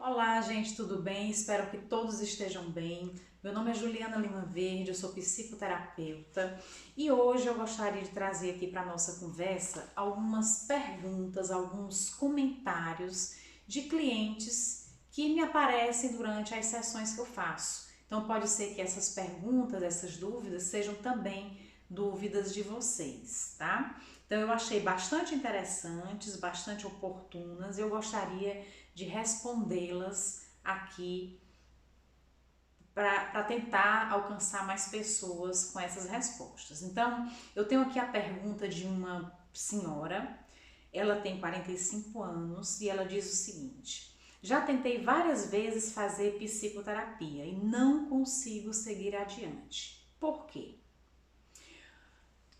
Olá, gente, tudo bem? Espero que todos estejam bem. Meu nome é Juliana Lima Verde, eu sou psicoterapeuta e hoje eu gostaria de trazer aqui para a nossa conversa algumas perguntas, alguns comentários de clientes que me aparecem durante as sessões que eu faço. Então, pode ser que essas perguntas, essas dúvidas, sejam também dúvidas de vocês, tá? Então, eu achei bastante interessantes, bastante oportunas e eu gostaria de respondê-las aqui para tentar alcançar mais pessoas com essas respostas. Então, eu tenho aqui a pergunta de uma senhora, ela tem 45 anos e ela diz o seguinte: já tentei várias vezes fazer psicoterapia e não consigo seguir adiante. Por quê?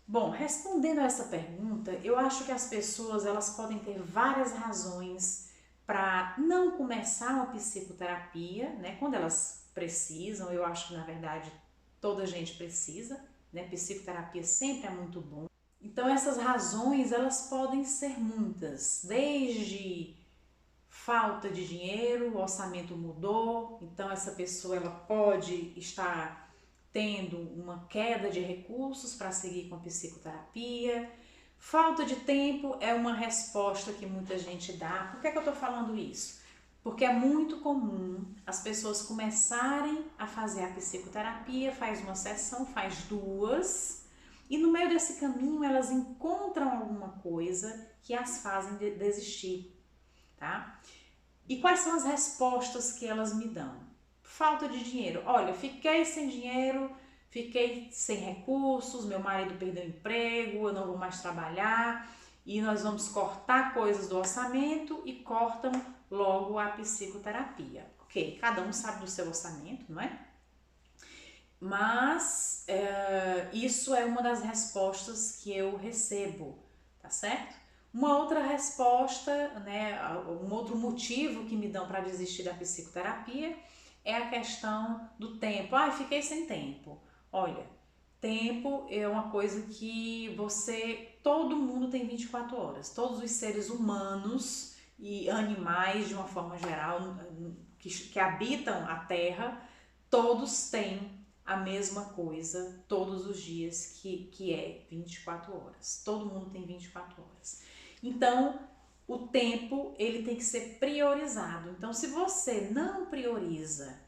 Bom, respondendo a essa pergunta, eu acho que as pessoas elas podem ter várias razões para não começar uma psicoterapia, né? Quando elas precisam, eu acho que na verdade toda gente precisa, né? Psicoterapia sempre é muito bom. Então essas razões elas podem ser muitas, desde falta de dinheiro, o orçamento mudou, então essa pessoa ela pode estar tendo uma queda de recursos para seguir com a psicoterapia. Falta de tempo é uma resposta que muita gente dá. Por que eu estou falando isso? Porque é muito comum as pessoas começarem a fazer a psicoterapia, faz uma sessão, faz duas, e no meio desse caminho elas encontram alguma coisa que as fazem desistir, tá? E quais são as respostas que elas me dão? Falta de dinheiro. Olha, fiquei sem dinheiro, fiquei sem recursos, meu marido perdeu o emprego, eu não vou mais trabalhar e nós vamos cortar coisas do orçamento e cortam logo a psicoterapia. Ok, cada um sabe do seu orçamento, não é? Mas isso é uma das respostas que eu recebo, tá certo? Uma outra resposta, né, um outro motivo que me dão para desistir da psicoterapia é a questão do tempo. Ah, fiquei sem tempo. Olha, tempo é uma coisa que todo mundo tem 24 horas. Todos os seres humanos e animais, de uma forma geral, que habitam a Terra, todos têm a mesma coisa todos os dias, que é 24 horas. Todo mundo tem 24 horas. Então, o tempo ele tem que ser priorizado. Então, se você não prioriza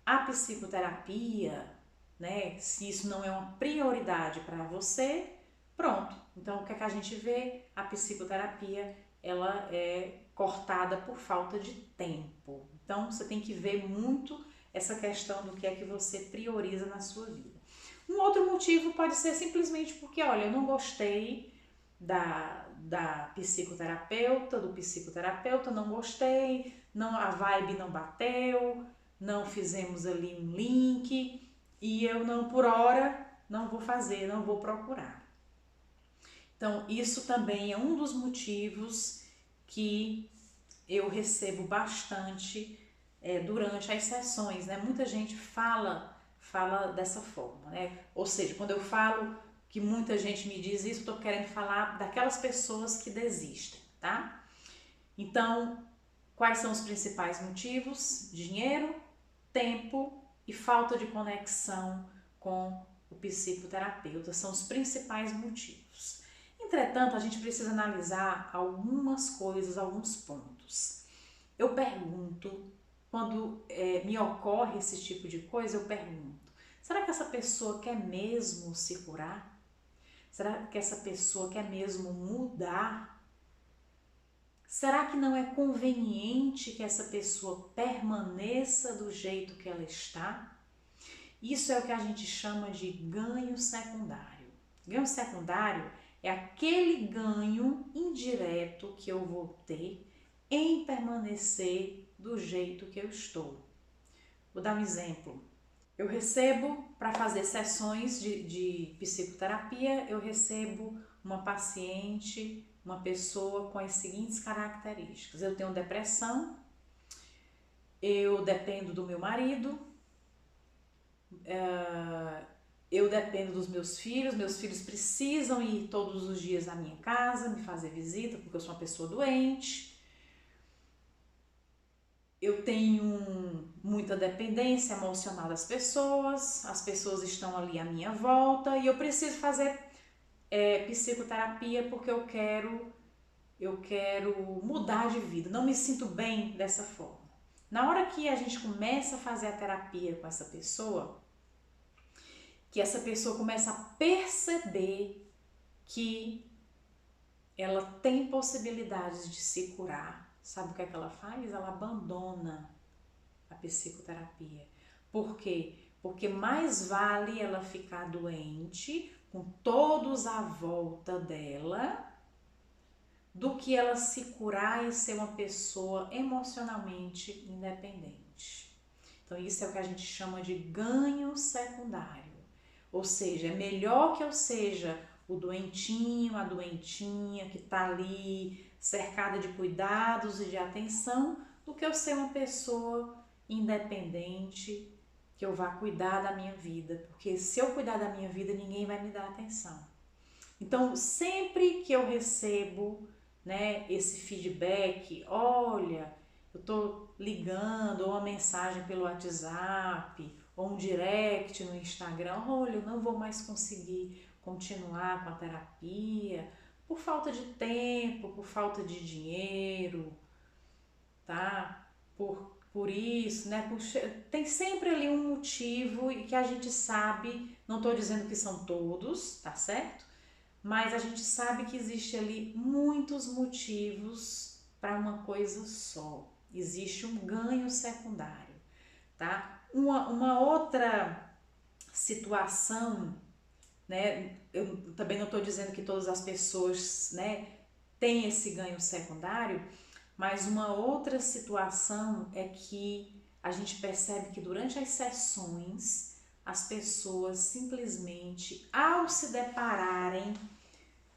a psicoterapia, né, se isso não é uma prioridade para você, pronto. Então, o que é que a gente vê? A psicoterapia ela é cortada por falta de tempo. Então, você tem que ver muito essa questão do que é que você prioriza na sua vida. Um outro motivo pode ser simplesmente porque, olha, eu não gostei da psicoterapeuta, do psicoterapeuta, não gostei, não, a vibe não bateu, não fizemos ali um link e eu não, por hora, não vou fazer, não vou procurar. Então, isso também é um dos motivos que eu recebo bastante durante as sessões, né? Muita gente fala dessa forma, né? Ou seja, quando eu falo que muita gente me diz isso, estou querendo falar daquelas pessoas que desistem, tá? Então, quais são os principais motivos? Dinheiro, tempo e falta de conexão com o psicoterapeuta são os principais motivos. Entretanto, a gente precisa analisar algumas coisas, alguns pontos. Eu pergunto, quando me ocorre esse tipo de coisa, eu pergunto: será que essa pessoa quer mesmo se curar? Será que essa pessoa quer mesmo mudar? Será que não é conveniente que essa pessoa permaneça do jeito que ela está? Isso é o que a gente chama de ganho secundário. Ganho secundário é aquele ganho indireto que eu vou ter em permanecer do jeito que eu estou. Vou dar um exemplo. Eu recebo, para fazer sessões de psicoterapia, eu recebo uma paciente, uma pessoa com as seguintes características: eu tenho depressão, eu dependo do meu marido, eu dependo dos meus filhos precisam ir todos os dias na minha casa, me fazer visita, porque eu sou uma pessoa doente, eu tenho muita dependência emocional das pessoas, as pessoas estão ali à minha volta e eu preciso fazer psicoterapia porque eu quero mudar de vida, não me sinto bem dessa forma. Na hora que a gente começa a fazer a terapia com essa pessoa, que essa pessoa começa a perceber que ela tem possibilidades de se curar, sabe o que é que ela faz? Ela abandona a psicoterapia. Por quê? Porque mais vale ela ficar doente com todos à volta dela do que ela se curar e ser uma pessoa emocionalmente independente. Então isso é o que a gente chama de ganho secundário. Ou seja, é melhor que eu seja o doentinho, a doentinha que está ali cercada de cuidados e de atenção, do que eu ser uma pessoa independente, que eu vá cuidar da minha vida. Porque se eu cuidar da minha vida, ninguém vai me dar atenção. Então, sempre que eu recebo, né, esse feedback, olha, eu tô ligando, ou uma mensagem pelo WhatsApp, ou um direct no Instagram, olha, eu não vou mais conseguir continuar com a terapia por falta de tempo, por falta de dinheiro, tá? Por isso, né? Tem sempre ali um motivo e que a gente sabe, não tô dizendo que são todos, tá certo? Mas a gente sabe que existe ali muitos motivos para uma coisa só. Existe um ganho secundário, tá? Uma outra situação, né? Eu também não estou dizendo que todas as pessoas, né, têm esse ganho secundário, mas uma outra situação é que a gente percebe que durante as sessões as pessoas simplesmente, ao se depararem,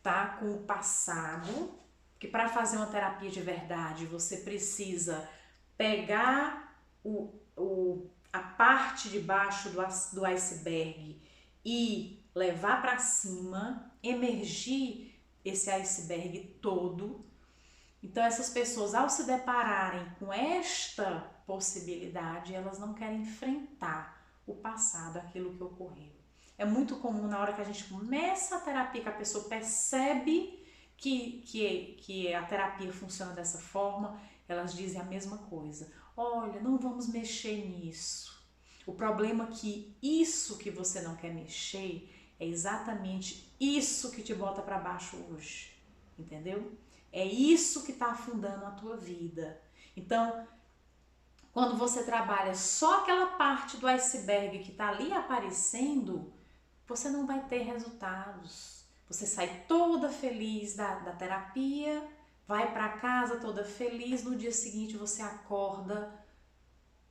tá, com o passado, que para fazer uma terapia de verdade você precisa pegar a parte de baixo do iceberg e levar para cima, emergir esse iceberg todo. Então essas pessoas, ao se depararem com esta possibilidade, elas não querem enfrentar o passado, aquilo que ocorreu. É muito comum na hora que a gente começa a terapia, que a pessoa percebe que a terapia funciona dessa forma, elas dizem a mesma coisa. Olha, não vamos mexer nisso. O problema é que isso que você não quer mexer é exatamente isso que te bota para baixo hoje, entendeu? É isso que está afundando a tua vida. Então, quando você trabalha só aquela parte do iceberg que está ali aparecendo, você não vai ter resultados. Você sai toda feliz da terapia, vai para casa toda feliz, no dia seguinte você acorda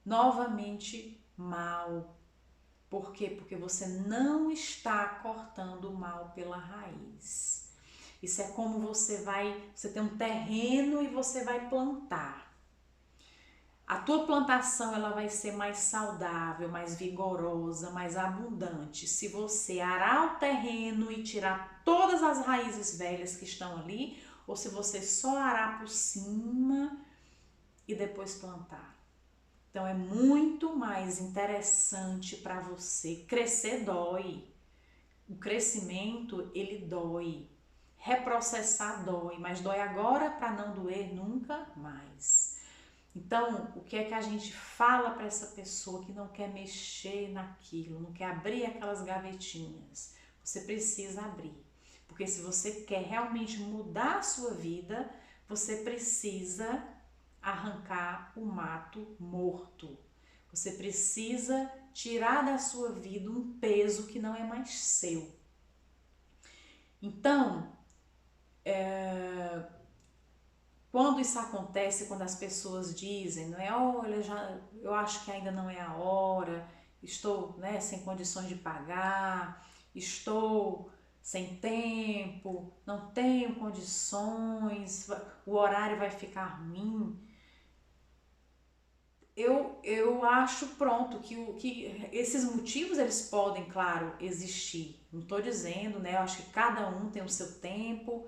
novamente mal. Por quê? Porque você não está cortando o mal pela raiz. Isso é como você tem um terreno e você vai plantar. A tua plantação ela vai ser mais saudável, mais vigorosa, mais abundante se você arar o terreno e tirar todas as raízes velhas que estão ali, ou se você só arar por cima e depois plantar. Então é muito mais interessante para você. Crescer dói. O crescimento ele dói. Reprocessar dói, mas dói agora para não doer nunca mais. Então, o que é que a gente fala para essa pessoa que não quer mexer naquilo, não quer abrir aquelas gavetinhas? Você precisa abrir, porque se você quer realmente mudar a sua vida, você precisa arrancar o mato morto. Você precisa tirar da sua vida um peso que não é mais seu. Então, quando isso acontece, quando as pessoas dizem, não é, olha, eu acho que ainda não é a hora, estou, né, sem condições de pagar, estou sem tempo, não tenho condições, o horário vai ficar ruim. Eu acho, pronto, que esses motivos eles podem, claro, existir. Não estou dizendo, né? Eu acho que cada um tem o seu tempo,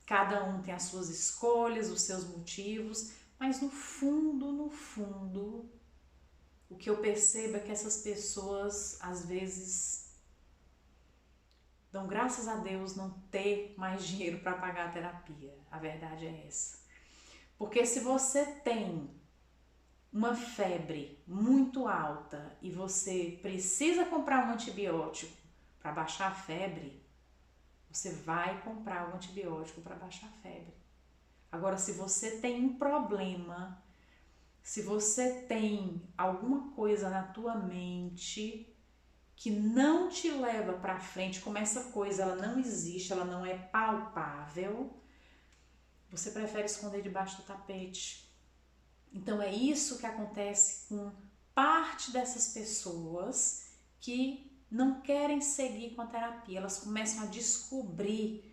cada um tem as suas escolhas, os seus motivos, Mas no fundo, o que eu percebo é que essas pessoas, às vezes, dão graças a Deus não ter mais dinheiro para pagar a terapia. A verdade é essa. Porque se você tem uma febre muito alta e você precisa comprar um antibiótico para baixar a febre, você vai comprar o antibiótico para baixar a febre. Agora, se você tem um problema, se você tem alguma coisa na tua mente que não te leva para frente, como essa coisa ela não existe, ela não é palpável, você prefere esconder debaixo do tapete. Então é isso que acontece com parte dessas pessoas que não querem seguir com a terapia. Elas começam a descobrir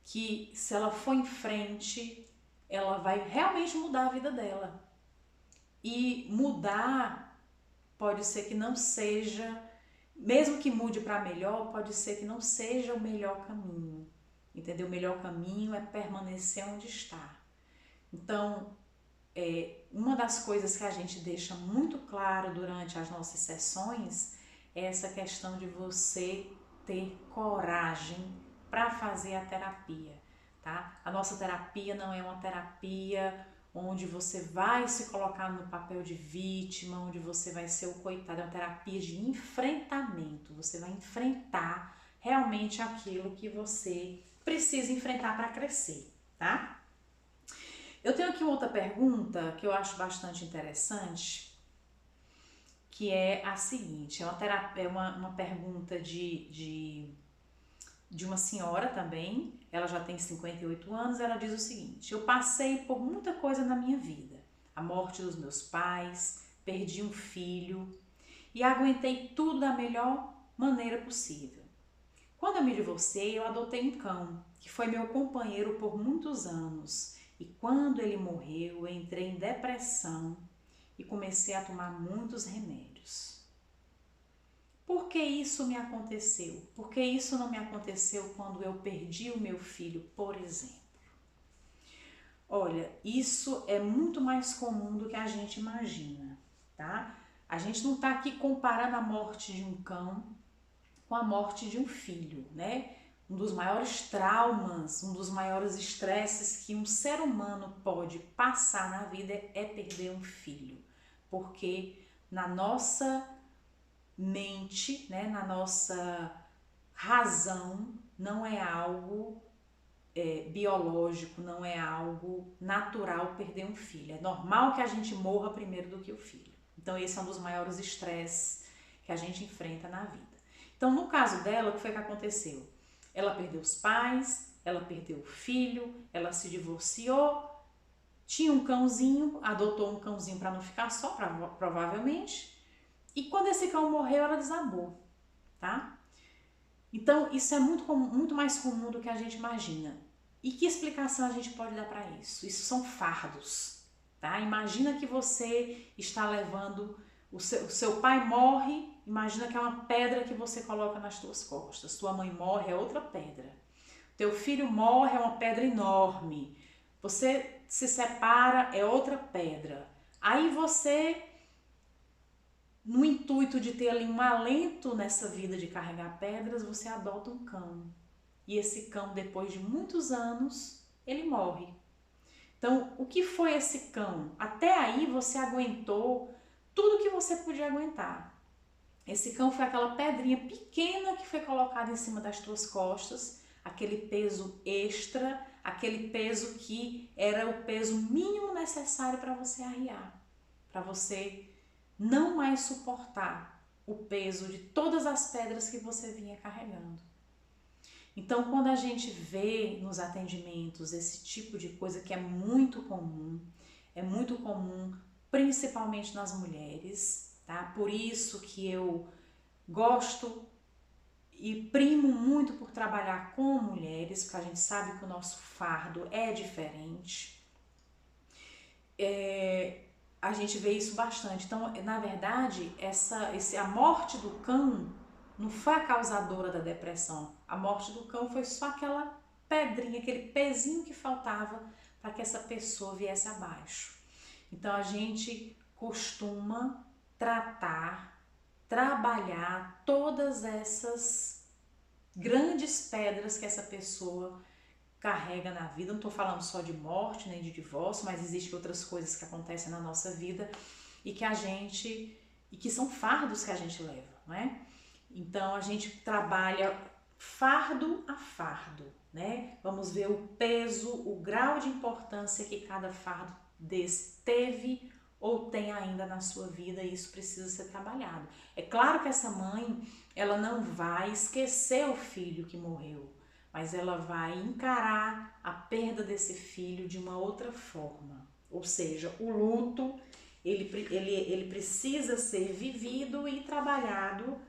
que se ela for em frente, ela vai realmente mudar a vida dela. E mudar pode ser que não seja, mesmo que mude para melhor, pode ser que não seja o melhor caminho. Entendeu? O melhor caminho é permanecer onde está. Então, uma das coisas que a gente deixa muito claro durante as nossas sessões é essa questão de você ter coragem para fazer a terapia, tá? A nossa terapia não é uma terapia onde você vai se colocar no papel de vítima, onde você vai ser o coitado, é uma terapia de enfrentamento. Você vai enfrentar realmente aquilo que você precisa enfrentar para crescer, tá? Eu tenho aqui outra pergunta que eu acho bastante interessante, que é a seguinte, é uma pergunta de uma senhora também, ela já tem 58 anos, ela diz o seguinte: eu passei por muita coisa na minha vida, a morte dos meus pais, perdi um filho e aguentei tudo da melhor maneira possível. Quando eu me divorciei, eu adotei um cão, que foi meu companheiro por muitos anos. E quando ele morreu, eu entrei em depressão e comecei a tomar muitos remédios. Por que isso me aconteceu? Por que isso não me aconteceu quando eu perdi o meu filho, por exemplo? Olha, isso é muito mais comum do que a gente imagina, tá? A gente não está aqui comparando a morte de um cão com a morte de um filho, né? Um dos maiores traumas, um dos maiores estresses que um ser humano pode passar na vida é perder um filho. Porque na nossa mente, né, na nossa razão, não é algo biológico, não é algo natural perder um filho. É normal que a gente morra primeiro do que o filho. Então esse é um dos maiores estresses que a gente enfrenta na vida. Então no caso dela, o que foi que aconteceu? Ela perdeu os pais, ela perdeu o filho, ela se divorciou, tinha um cãozinho, adotou um cãozinho para não ficar só, provavelmente, e quando esse cão morreu, ela desabou, tá? Então isso é muito mais comum do que a gente imagina. E que explicação a gente pode dar para isso? Isso são fardos, tá? Imagina que você está levando, o seu pai morre, imagina que é uma pedra que você coloca nas suas costas. Sua mãe morre, é outra pedra. Teu filho morre, é uma pedra enorme. Você se separa, é outra pedra. Aí você, no intuito de ter ali um alento nessa vida de carregar pedras, você adota um cão. E esse cão, depois de muitos anos, ele morre. Então, o que foi esse cão? Até aí você aguentou tudo que você podia aguentar. Esse cão foi aquela pedrinha pequena que foi colocada em cima das tuas costas, aquele peso extra, aquele peso que era o peso mínimo necessário para você arriar, para você não mais suportar o peso de todas as pedras que você vinha carregando. Então, quando a gente vê nos atendimentos esse tipo de coisa que é muito comum principalmente nas mulheres, tá? Por isso que eu gosto e primo muito por trabalhar com mulheres, porque a gente sabe que o nosso fardo é diferente. A gente vê isso bastante. Então, na verdade, a morte do cão não foi a causadora da depressão. A morte do cão foi só aquela pedrinha, aquele pezinho que faltava para que essa pessoa viesse abaixo. Então a gente costuma trabalhar todas essas grandes pedras que essa pessoa carrega na vida. Não estou falando só de morte nem de divórcio, mas existem outras coisas que acontecem na nossa vida e que são fardos que a gente leva, não é? Então a gente trabalha fardo a fardo, né? Vamos ver o peso, o grau de importância que cada fardo desse teve ou tem ainda na sua vida, e isso precisa ser trabalhado. É claro que essa mãe, ela não vai esquecer o filho que morreu, mas ela vai encarar a perda desse filho de uma outra forma. Ou seja, o luto, ele precisa ser vivido e trabalhado,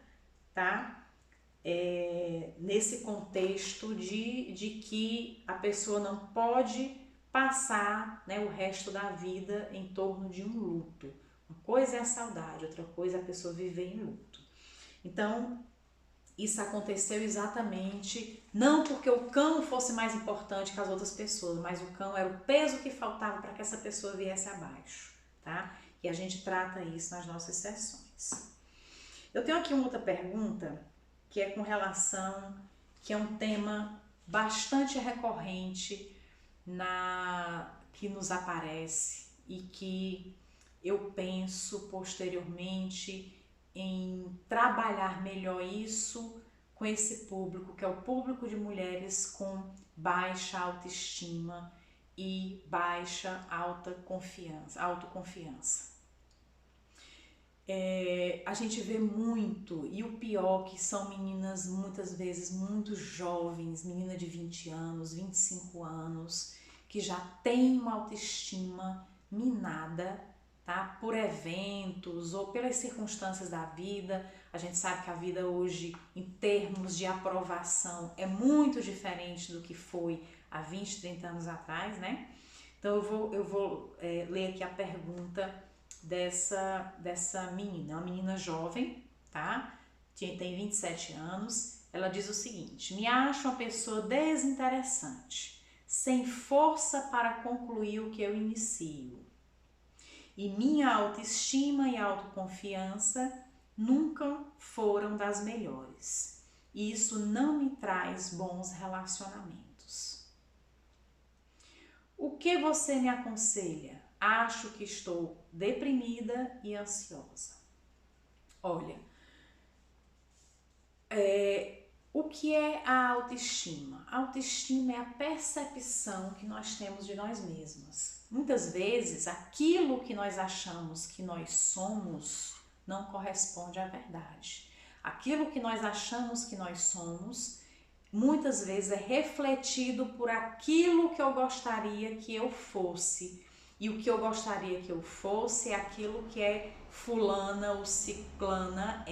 tá? Nesse contexto de que a pessoa não pode passar, né, o resto da vida em torno de um luto. Uma coisa é a saudade, outra coisa é a pessoa viver em luto. Então, isso aconteceu exatamente, não porque o cão fosse mais importante que as outras pessoas, mas o cão era o peso que faltava para que essa pessoa viesse abaixo, tá? E a gente trata isso nas nossas sessões. Eu tenho aqui uma outra pergunta, que é com relação, que é um tema bastante recorrente que nos aparece e que eu penso posteriormente em trabalhar melhor isso com esse público, que é o público de mulheres com baixa autoestima e baixa autoconfiança. A gente vê muito, e o pior que são meninas muitas vezes muito jovens, menina de 20 anos, 25 anos, que já tem uma autoestima minada, tá? Por eventos ou pelas circunstâncias da vida. A gente sabe que a vida hoje, em termos de aprovação, é muito diferente do que foi há 20, 30 anos atrás, né? Então eu vou ler aqui a pergunta dessa menina, uma menina jovem, tá? Tem 27 anos. Ela diz o seguinte: me acho uma pessoa desinteressante, sem força para concluir o que eu inicio. E minha autoestima e autoconfiança nunca foram das melhores. E isso não me traz bons relacionamentos. O que você me aconselha? Acho que estou deprimida e ansiosa. Olha, o que é a autoestima? A autoestima é a percepção que nós temos de nós mesmas. Muitas vezes, aquilo que nós achamos que nós somos não corresponde à verdade. Aquilo que nós achamos que nós somos, muitas vezes é refletido por aquilo que eu gostaria que eu fosse. E o que eu gostaria que eu fosse é aquilo que fulana ou ciclana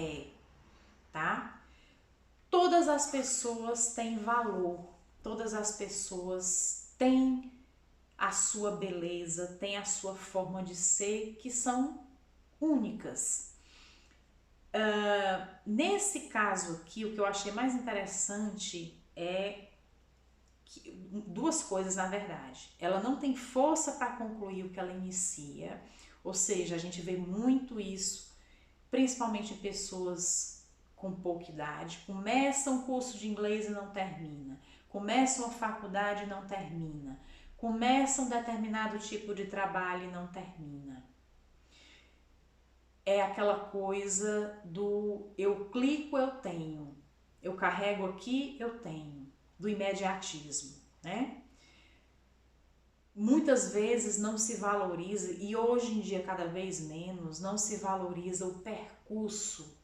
tá? Todas as pessoas têm valor, todas as pessoas têm a sua beleza, têm a sua forma de ser, que são únicas. Nesse caso aqui, o que eu achei mais interessante duas coisas, na verdade. Ela não tem força para concluir o que ela inicia, ou seja, a gente vê muito isso, principalmente em pessoas com pouca idade. Começa um curso de inglês e não termina, começa uma faculdade e não termina, começa um determinado tipo de trabalho e não termina. É aquela coisa do eu clico, eu tenho, eu carrego aqui, eu tenho, do imediatismo, né? Muitas vezes não se valoriza, e hoje em dia cada vez menos, não se valoriza o percurso.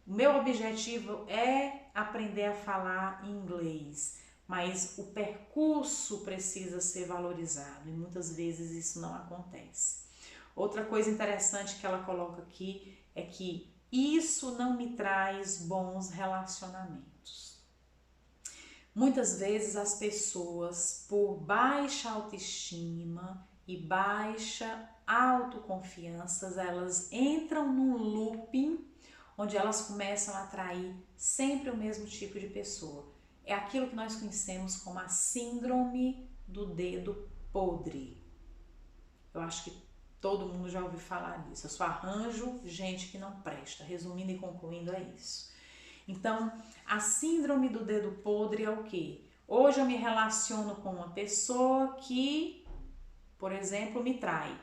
O meu objetivo é aprender a falar inglês, mas o percurso precisa ser valorizado e muitas vezes isso não acontece. Outra coisa interessante que ela coloca aqui é que isso não me traz bons relacionamentos. Muitas vezes as pessoas, por baixa autoestima e baixa autoconfiança, elas entram num looping onde elas começam a atrair sempre o mesmo tipo de pessoa. É aquilo que nós conhecemos como a síndrome do dedo podre. Eu acho que Todo mundo já ouviu falar disso. Eu só arranjo gente que não presta. Resumindo e concluindo, é isso. Então, a síndrome do dedo podre é o quê? Hoje eu me relaciono com uma pessoa que, por exemplo, me trai.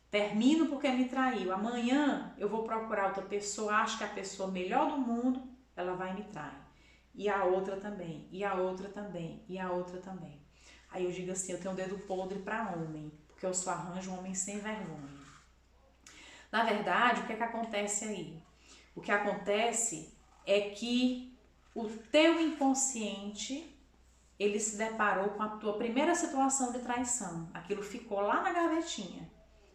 Termino porque me traiu. Amanhã eu vou procurar outra pessoa, acho que a pessoa melhor do mundo, ela vai me trair. E a outra também, e a outra também, e a outra também. Aí eu digo assim, eu tenho um dedo podre para homem, porque eu só arranjo um homem sem vergonha. Na verdade, o que é que acontece aí? O que acontece é que o teu inconsciente, ele se deparou com a tua primeira situação de traição. Aquilo ficou lá na gavetinha.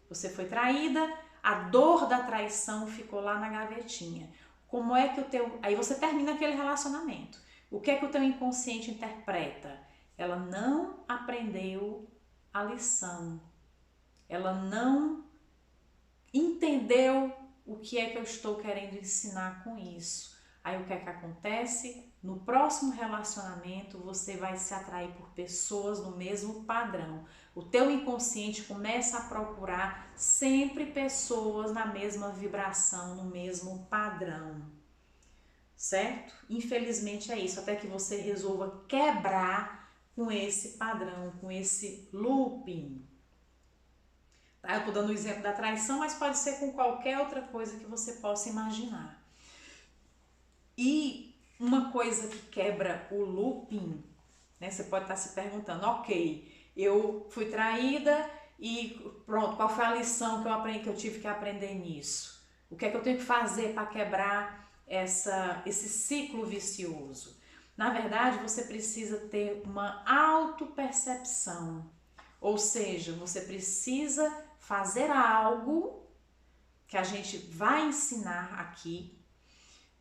Você foi traída, a dor da traição ficou lá na gavetinha. Como é que o teu... Aí você termina aquele relacionamento. O que é que o teu inconsciente interpreta? Ela não aprendeu a lição. Ela não entendeu o que é que eu estou querendo ensinar com isso. Aí o que é que acontece? No próximo relacionamento você vai se atrair por pessoas no mesmo padrão. O teu inconsciente começa a procurar sempre pessoas na mesma vibração, no mesmo padrão. Certo? Infelizmente é isso, até que você resolva quebrar com esse padrão, com esse looping. Tá? Eu estou dando o exemplo da traição, mas pode ser com qualquer outra coisa que você possa imaginar. E uma coisa que quebra o looping, né? Você pode estar se perguntando, ok, eu fui traída e pronto, qual foi a lição que eu aprendi, que eu tive que aprender nisso? O que é que eu tenho que fazer para quebrar esse ciclo vicioso? Na verdade, você precisa ter uma autopercepção, ou seja, você precisa fazer algo que a gente vai ensinar aqui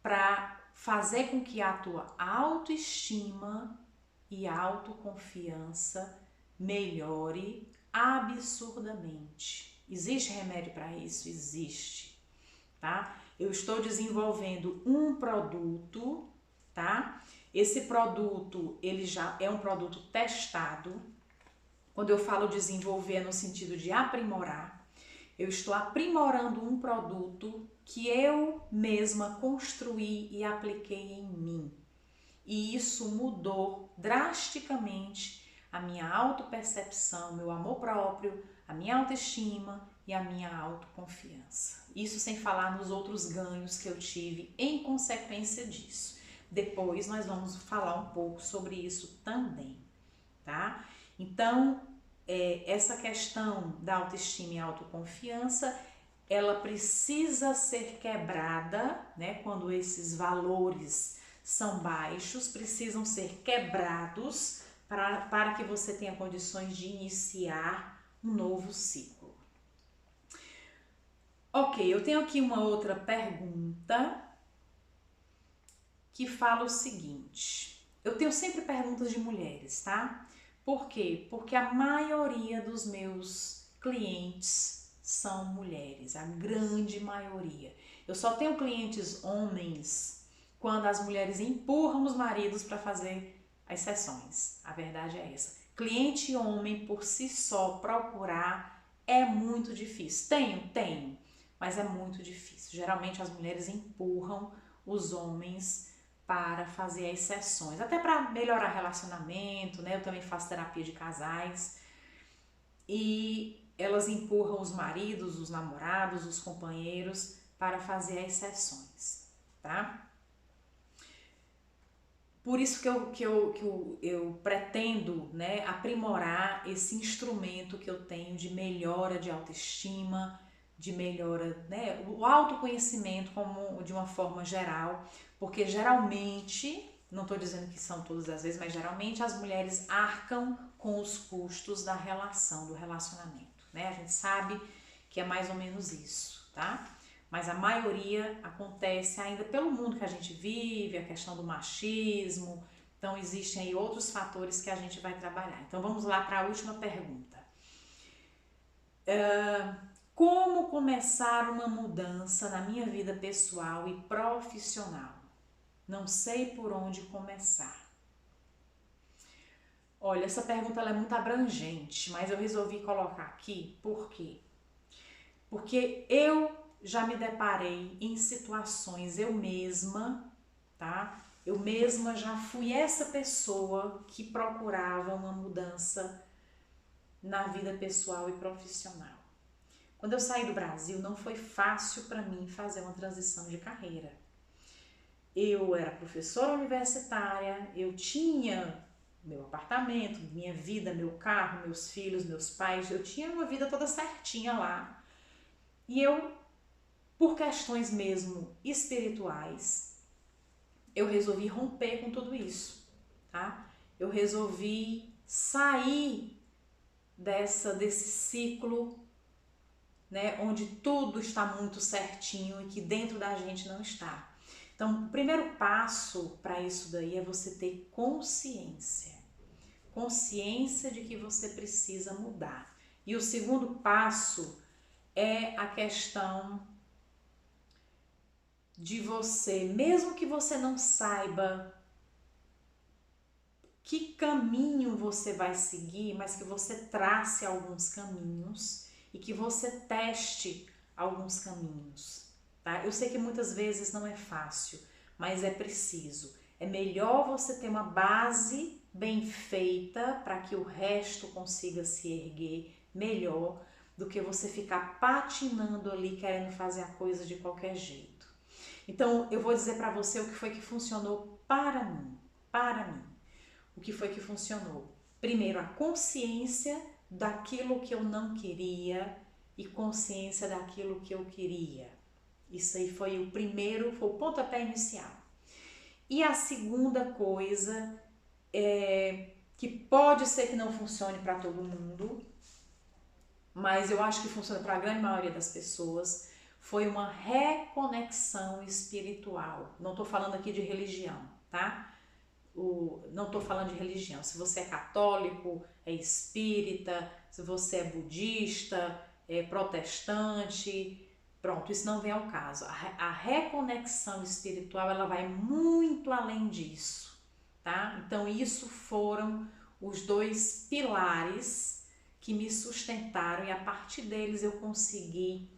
para fazer com que a tua autoestima e autoconfiança melhore absurdamente. Existe remédio para isso? Existe, tá? Eu estou desenvolvendo um produto, tá? Esse produto, ele já é um produto testado. Quando eu falo desenvolver é no sentido de aprimorar. Eu estou aprimorando um produto que eu mesma construí e apliquei em mim. E isso mudou drasticamente a minha autopercepção, meu amor próprio, a minha autoestima e a minha autoconfiança. Isso sem falar nos outros ganhos que eu tive em consequência disso. Depois nós vamos falar um pouco sobre isso também, tá? Então, essa questão da autoestima e autoconfiança, ela precisa ser quebrada, né? Quando esses valores são baixos, precisam ser quebrados para que você tenha condições de iniciar um novo ciclo. Ok, eu tenho aqui uma outra pergunta que fala o seguinte. Eu tenho sempre perguntas de mulheres, tá? Por quê? Porque a maioria dos meus clientes são mulheres, a grande maioria. Eu só tenho clientes homens quando as mulheres empurram os maridos para fazer as sessões. A verdade é essa. Cliente homem por si só procurar é muito difícil. Tenho, mas é muito difícil. Geralmente as mulheres empurram os homens para fazer as sessões, até para melhorar relacionamento, né? Eu também faço terapia de casais e elas empurram os maridos, os namorados, os companheiros para fazer as sessões, tá? Por isso que eu pretendo, né, aprimorar esse instrumento que eu tenho de melhora de autoestima, de melhora, né, o autoconhecimento como de uma forma geral, porque geralmente, não estou dizendo que são todas as vezes, mas geralmente as mulheres arcam com os custos da relação, do relacionamento, né? A gente sabe que é mais ou menos isso, tá? Mas a maioria acontece ainda pelo mundo que a gente vive, a questão do machismo, então existem aí outros fatores que a gente vai trabalhar. Então vamos lá para a última pergunta. Como começar uma mudança na minha vida pessoal e profissional? Não sei por onde começar. Olha, essa pergunta ela é muito abrangente, mas eu resolvi colocar aqui por quê? Porque eu já me deparei em situações, eu mesma, tá? Eu mesma já fui essa pessoa que procurava uma mudança na vida pessoal e profissional. Quando eu saí do Brasil, não foi fácil para mim fazer uma transição de carreira. Eu era professora universitária, eu tinha meu apartamento, minha vida, meu carro, meus filhos, meus pais, eu tinha uma vida toda certinha lá. E eu, por questões mesmo espirituais, eu resolvi romper com tudo isso, tá? Eu resolvi sair desse ciclo, né, onde tudo está muito certinho e que dentro da gente não está. Então, o primeiro passo para isso daí é você ter consciência. Consciência de que você precisa mudar. E o segundo passo é a questão de você, mesmo que você não saiba que caminho você vai seguir, mas que você trace alguns caminhos e que você teste alguns caminhos, tá? Eu sei que muitas vezes não é fácil, mas é preciso. É melhor você ter uma base bem feita para que o resto consiga se erguer melhor do que você ficar patinando ali querendo fazer a coisa de qualquer jeito. Então, eu vou dizer para você o que foi que funcionou para mim, para mim. O que foi que funcionou? Primeiro, a consciência daquilo que eu não queria e consciência daquilo que eu queria. Isso aí foi o primeiro, foi o pontapé inicial. E a segunda coisa é que pode ser que não funcione para todo mundo, mas eu acho que funciona para a grande maioria das pessoas, foi uma reconexão espiritual. Não estou falando aqui de religião, tá? Não estou falando de religião. Se você é católico, é espírita, se você é budista, é protestante, pronto, isso não vem ao caso. A reconexão espiritual, ela vai muito além disso, tá? Então, isso foram os dois pilares que me sustentaram e a partir deles eu consegui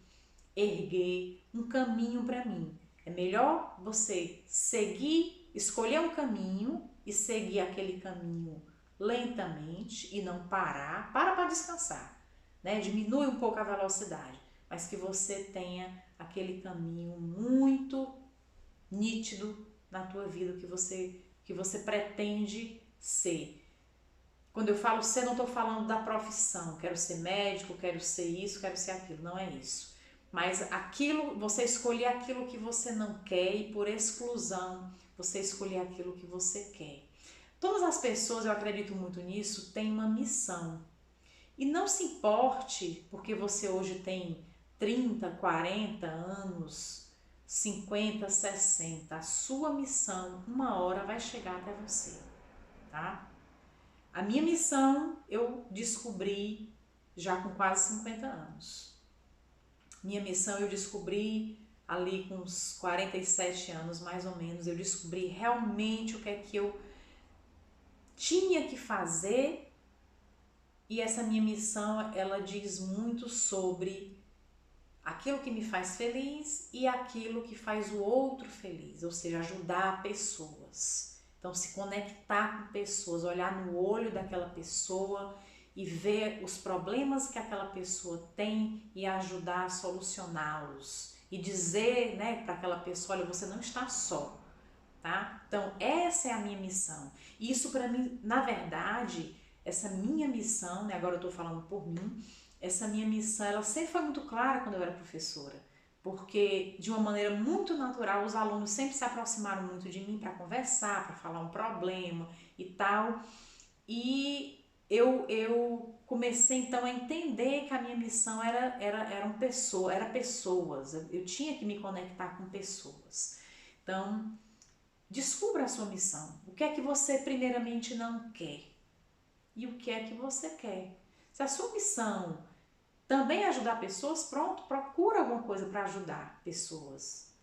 erguer um caminho para mim. É melhor você seguir, escolher um caminho e seguir aquele caminho lentamente e não parar. Para descansar, né? Diminui um pouco a velocidade, mas que você tenha aquele caminho muito nítido na tua vida que você pretende ser. Quando eu falo ser, não estou falando da profissão, quero ser médico, quero ser isso, quero ser aquilo, não é isso. Mas aquilo, você escolher aquilo que você não quer e por exclusão, você escolher aquilo que você quer. Todas as pessoas, eu acredito muito nisso, têm uma missão. E não se importe porque você hoje tem 30, 40 anos, 50, 60. A sua missão, uma hora vai chegar até você, tá? A minha missão eu descobri já com quase 50 anos. Minha missão eu descobri ali com uns 47 anos, mais ou menos. Eu descobri realmente o que é que eu tinha que fazer e essa minha missão, ela diz muito sobre aquilo que me faz feliz e aquilo que faz o outro feliz, ou seja, ajudar pessoas. Então, se conectar com pessoas, olhar no olho daquela pessoa e ver os problemas que aquela pessoa tem e ajudar a solucioná-los. E dizer, né, para aquela pessoa, olha, você não está só, tá? Então, essa é a minha missão. E isso para mim, na verdade, essa minha missão, né, agora eu estou falando por mim, essa minha missão, ela sempre foi muito clara quando eu era professora. Porque de uma maneira muito natural os alunos sempre se aproximaram muito de mim para conversar, para falar um problema e tal. E eu comecei então a entender que a minha missão era pessoas. Eu tinha que me conectar com pessoas. Então, descubra a sua missão. O que é que você primeiramente não quer? E o que é que você quer? Se a sua missão também ajudar pessoas, pronto, procura alguma coisa para ajudar pessoas.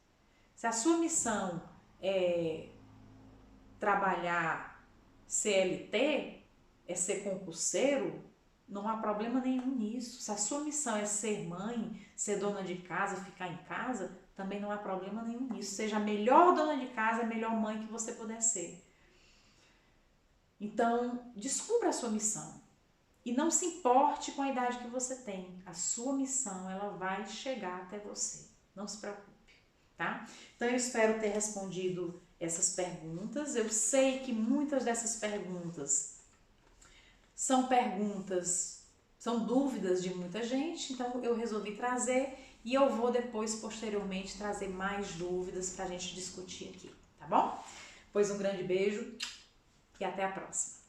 Se a sua missão é trabalhar CLT, é ser concurseiro, Não há problema nenhum nisso. Se a sua missão é ser mãe, ser dona de casa, ficar em casa, também não há problema nenhum nisso. Seja a melhor dona de casa, a melhor mãe que você puder ser. Então, descubra a sua missão. E não se importe com a idade que você tem. A sua missão, ela vai chegar até você. Não se preocupe, tá? Então, eu espero ter respondido essas perguntas. Eu sei que muitas dessas perguntas são dúvidas de muita gente, então eu resolvi trazer e eu vou depois, posteriormente, trazer mais dúvidas pra gente discutir aqui, tá bom? Pois um grande beijo e até a próxima.